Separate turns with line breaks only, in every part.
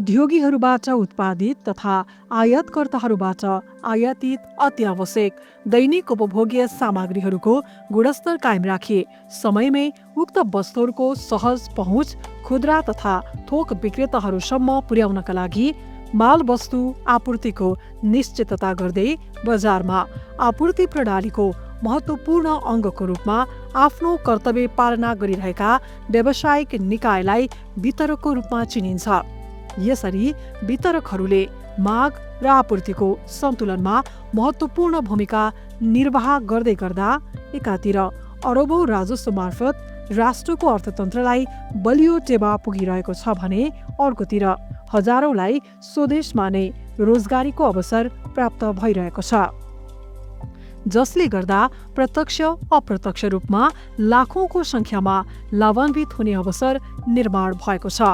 उद्योगीहरूबाट उत्पादित तथा आयातकर्ताहरूबाट आयातित अत्यावश्यक दैनिक उपभोग्य सामग्रीहरूको गुणस्तर कायम राखी समयमै उक्त वस्तुहरूको सहज पहुँच खुद्रा तथा थोक विक्रेताहरूसम्म पुर्याउनका लागि माल वस्तु आपूर्तिको निश्चितता गर्दै बजारमा आपूर्ति प्रणालीको महत्त्वपूर्ण अङ्गको रूपमा आफ्नो कर्तव्य पालना गरिरहेका व्यावसायिक निकायलाई वितरकको रूपमा चिनिन्छ। यसरी वितरकहरूले माग र आपूर्तिको सन्तुलनमा महत्त्वपूर्ण भूमिका निर्वाह गर्दै गर्दा एकातिर अरबौं राजस्व मार्फत राष्ट्रको अर्थतन्त्रलाई बलियो टेवा पुगिरहेको छ भने अर्कोतिर हजारौंलाई स्वदेशमा नै रोजगारीको अवसर प्राप्त भइरहेको छ, जसले गर्दा प्रत्यक्ष अप्रत्यक्ष रूपमा लाखौंको संख्यामा लाभान्वित हुने अवसर निर्माण भएको छ।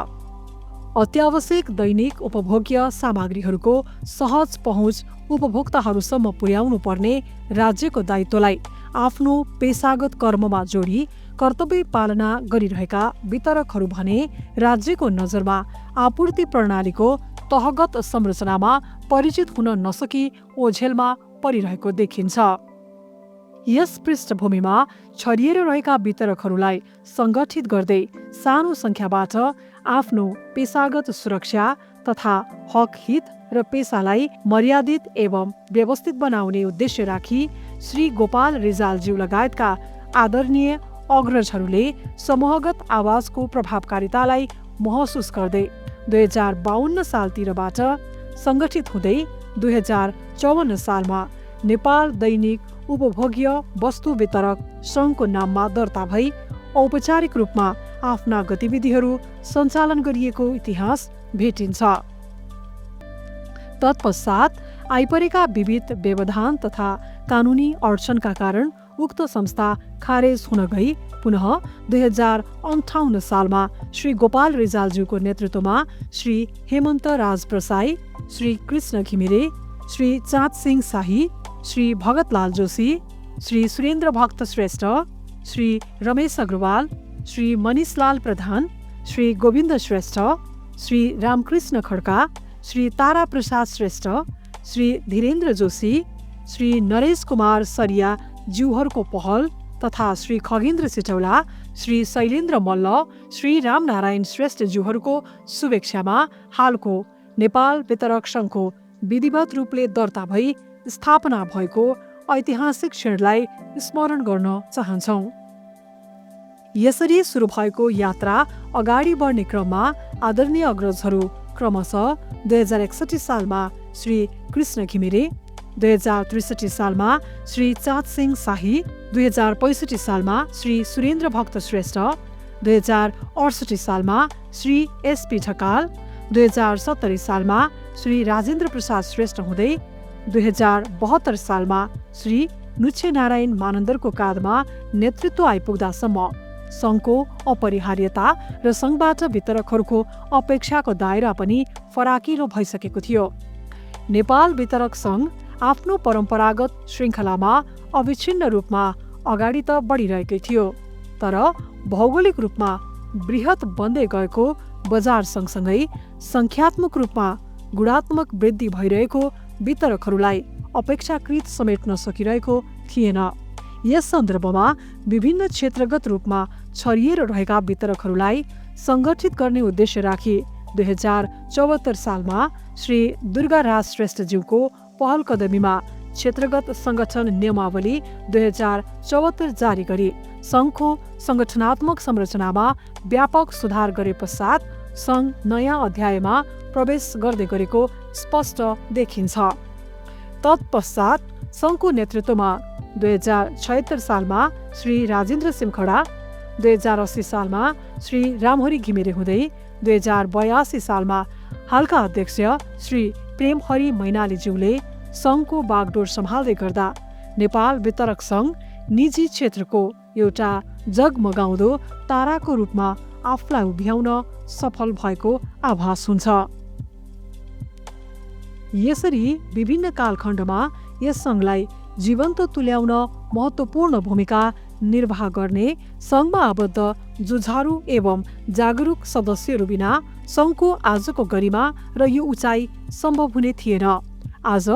अत्यावश्यक दैनिक उपभोग्य सामग्रीहरूको सहज पहुँच उपभोक्ताहरूसम्म पुर्याउनु पर्ने राज्यको दायित्वलाई आफ्नो पेशागत कर्ममा जोडी कर्तव्य पालना गरिरहेका वितरकहरू भने राज्यको नजरमा आपूर्ति प्रणालीको तहगत संरचनामा परिचित हुन नसकी ओझेलमा परिरहेको देखिन्छ। यस पृष्ठभूमिमा छरिएर रहेका वितरकहरूलाई सङ्गठित गर्दै सानो सङ्ख्याबाट आफ्नो पेशागत सुरक्षा तथा हक हित र पेसालाई मर्यादित एवं व्यवस्थित बनाउने उद्देश्य राखी श्री गोपाल रिजालज्यू लगायतका आदरणीय अग्रजहरूले समूहगत आवाजको प्रभावकारितालाई महसुस गर्दै 2052 सालतिरबाट सङ्गठित हुँदै 2054 सालमा नेपाल दैनिक उपभोग्य वस्तु वितरक सङ्घको नाममा दर्ता भई औपचारिक रूपमा आफ्ना गतिविधिहरू सञ्चालन गरिएको इतिहास भेटिन्छ। तत्पश्चात आइपरेका विविध व्यवधान तथा कानुनी अडचनका कारण उक्त संस्था खारेज हुन गई पुनः 2058 सालमा श्री गोपाल रिजालज्यूको नेतृत्वमा श्री हेमन्त राज प्रसाई, श्री कृष्ण घिमिरे, श्री चाँद सिंह शाही, श्री भगतलाल जोशी, श्री सुरेन्द्र भक्त श्रेष्ठ, श्री रमेश अग्रवाल, श्री मनिषलाल प्रधान, श्री गोविन्द श्रेष्ठ, श्री रामकृष्ण खड्का, श्री तारा प्रसाद श्रेष्ठ, श्री धीरेन्द्र जोशी, श्री नरेश कुमार सरिया ज्यूहरूको पहल तथा श्री खगेन्द्र सिटौला, श्री शैलेन्द्र मल्ल, श्री रामनारायण श्रेष्ठ ज्यूहरूको शुभेच्छामा हालको नेपाल वितरक सङ्घको विधिवत रूपले दर्ता भई स्थापना भएको ऐतिहासिक क्षणलाई स्मरण गर्न चाहन्छौँ। यसरी सुरु भएको यात्रा अगाडि बढ्ने क्रममा आदरणीय अग्रजहरू क्रमशः 2061 सालमा श्री कृष्ण घिमिरे, 2063 सालमा श्री चाँद सिंह शाही, 2065 सालमा श्री सुरेन्द्र भक्त श्रेष्ठ, 2068 सालमा श्री एसपी ढकाल, 2070 सालमा श्री राजेन्द्र प्रसाद श्रेष्ठ हुँदै 2072 सालमा श्री नुच्छे नारायण मानन्दरको काँधमा नेतृत्व आइपुग्दासम्म सङ्घको अपरिहार्यता र सङ्घबाट वितरकहरूको अपेक्षाको दायरा पनि फराकिलो भइसकेको थियो। नेपाल वितरक सङ्घ आफ्नो परम्परागत श्रृङ्खलामा अविच्छिन्न रूपमा अगाडि त बढिरहेकै थियो, तर भौगोलिक रूपमा बृहत बन्दै गएको बजार सँगसँगै सङ्ख्यात्मक रूपमा गुणात्मक वृद्धि भइरहेको वितरकहरूलाई अपेक्षाकृत समेट्न सकिरहेको थिएन। यस सन्दर्भमा विभिन्न क्षेत्रगत रूपमा छरिएर रहेका वितरकहरूलाई सङ्गठित गर्ने उद्देश्य राखी 2074 सालमा श्री दुर्गाराज श्रेष्ठज्यूको पहल कदमीमा क्षेत्रगत सङ्गठन नियमावली 2074 जारी गरी सङ्घको सङ्गठनात्मक संरचनामा व्यापक सुधार गरे पश्चात सङ्घ नयाँ अध्यायमा प्रवेश गर्दै गरेको स्पष्ट देखिन्छ। तत्पश्चात सङ्घको नेतृत्वमा 2076 सालमा श्री राजेन्द्र सिमखडा, 2080 सालमा श्री रामहरि घिमिरे हुँदै 2082 सालमा हालका अध्यक्ष श्री प्रेमहरि मैनालीज्यूले सङ्घको बागडोर सम्हाल्दै गर्दा नेपाल वितरक सङ्घ निजी क्षेत्रको एउटा जगमगाउँदो ताराको रूपमा आफूलाई उभ्याउन सफल भएको आभास हुन्छ। यसरी विभिन्न कालखण्डमा यस सङ्घलाई जीवन्त तुल्याउन महत्त्वपूर्ण भूमिका निर्वाह गर्ने सङ्घमा आबद्ध जुझारु एवं जागरुक सदस्यहरू बिना सङ्घको आजको गरिमा र यो उचाइ सम्भव हुने थिएन। आज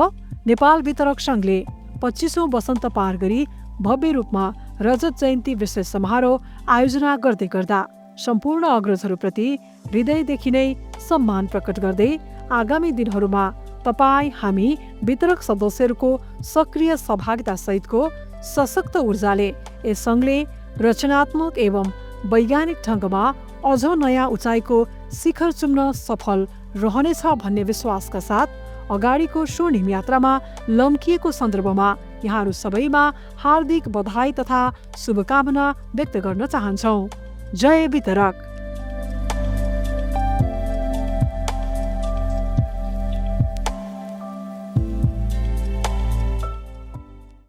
नेपाल वितरक सङ्घले 25औं वसन्त पार गरी भव्य रूपमा रजत जयन्ती विशेष समारोह आयोजना गर्दै गर्दा सम्पूर्ण अग्रजहरूप्रति हृदयदेखि नै सम्मान प्रकट गर्दै आगामी दिनहरूमा तपाईँ हामी वितरक सदस्यहरूको सक्रिय सहभागिता सहितको सशक्त ऊर्जाले यस सङ्घले रचनात्मक एवं वैज्ञानिक ढङ्गमा अझ नयाँ उचाइको शिखर चुम्न सफल रहनेछ भन्ने विश्वासका साथ अगाडिको स्वर्णिम यात्रामा लम्किएको सन्दर्भमा यहाँहरू सबैमा हार्दिक बधाई तथा शुभकामना व्यक्त गर्न चाहन्छौँ। जय वितरक।